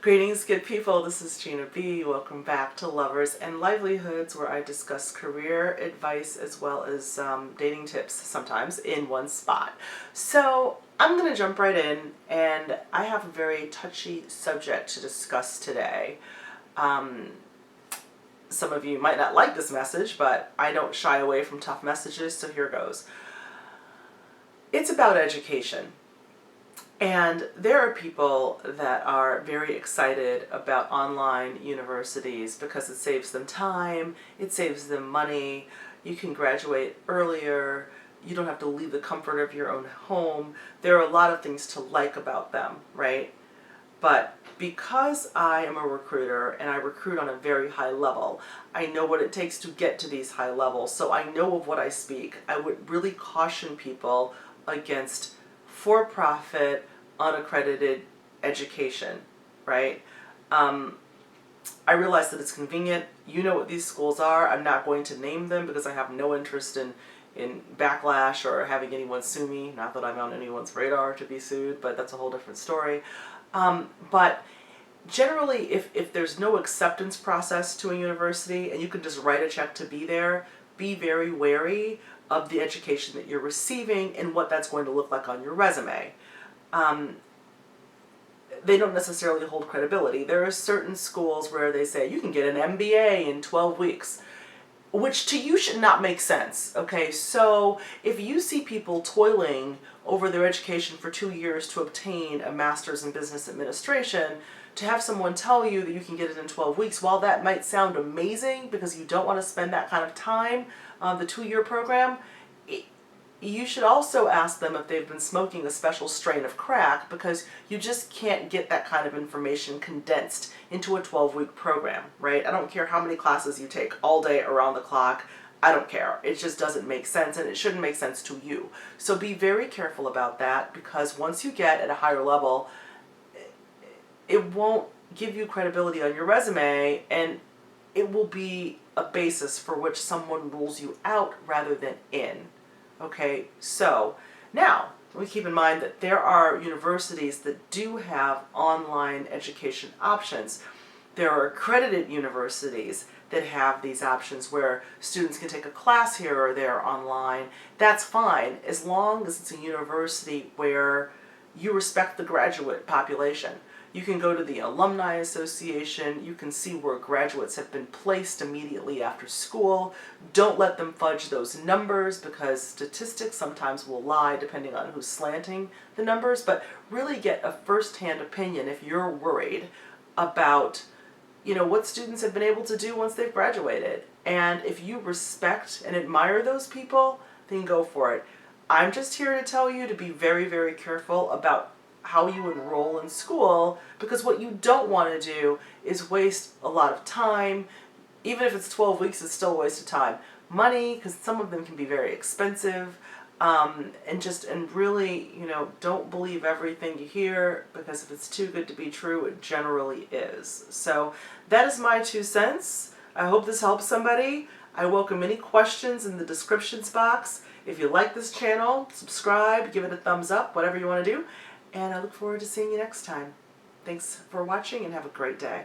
Greetings, good people. This is Gina B. Welcome back to Lovers and Livelihoods, where I discuss career advice as well as dating tips sometimes in one spot. So I'm going to jump right in, and I have a very touchy subject to discuss today. Some of you might not like this message, but I don't shy away from tough messages, so here goes. It's about education. And there are people that are very excited about online universities because it saves them time, it saves them money, you can graduate earlier, you don't have to leave the comfort of your own home. There are a lot of things to like about them, right? But because I am a recruiter and I recruit on a very high level, I know what it takes to get to these high levels, so I know of what I speak. I would really caution people against for-profit, unaccredited education, right? I realize that it's convenient. You know what these schools are. I'm not going to name them because I have no interest in backlash or having anyone sue me. Not that I'm on anyone's radar to be sued, but that's a whole different story. But generally, if there's no acceptance process to a university and you can just write a check to be there, be very wary of the education that you're receiving and what that's going to look like on your resume. They don't necessarily hold credibility. There are certain schools where they say you can get an MBA in 12 weeks, which to you should not make sense. Okay, so if you see people toiling over their education for 2 years to obtain a master's in business administration, to have someone tell you that you can get it in 12 weeks, while that might sound amazing because you don't want to spend that kind of time on the 2-year program, you should also ask them if they've been smoking a special strain of crack, because you just can't get that kind of information condensed into a 12-week program, right? I don't care how many classes you take all day around the clock. I don't care. It just doesn't make sense, and it shouldn't make sense to you. So be very careful about that, because once you get at a higher level, it won't give you credibility on your resume, and it will be a basis for which someone rules you out rather than in. Okay, so now we keep in mind that there are universities that do have online education options. There are accredited universities that have these options where students can take a class here or there online. That's fine, as long as it's a university where you respect the graduate population. You can go to the Alumni Association. You can see where graduates have been placed immediately after school. Don't let them fudge those numbers, because statistics sometimes will lie depending on who's slanting the numbers. But really get a first-hand opinion if you're worried about, what students have been able to do once they've graduated. And if you respect and admire those people, then go for it. I'm just here to tell you to be very, very careful about how you enroll in school, because what you don't want to do is waste a lot of time. Even if it's 12 weeks, it's still a waste of time. Money, because some of them can be very expensive, and really, don't believe everything you hear, because if it's too good to be true, it generally is. So that is my 2 cents. I hope this helps somebody. I welcome any questions in the descriptions box. If you like this channel, subscribe, give it a thumbs up, whatever you want to do. And I look forward to seeing you next time. Thanks for watching, and have a great day.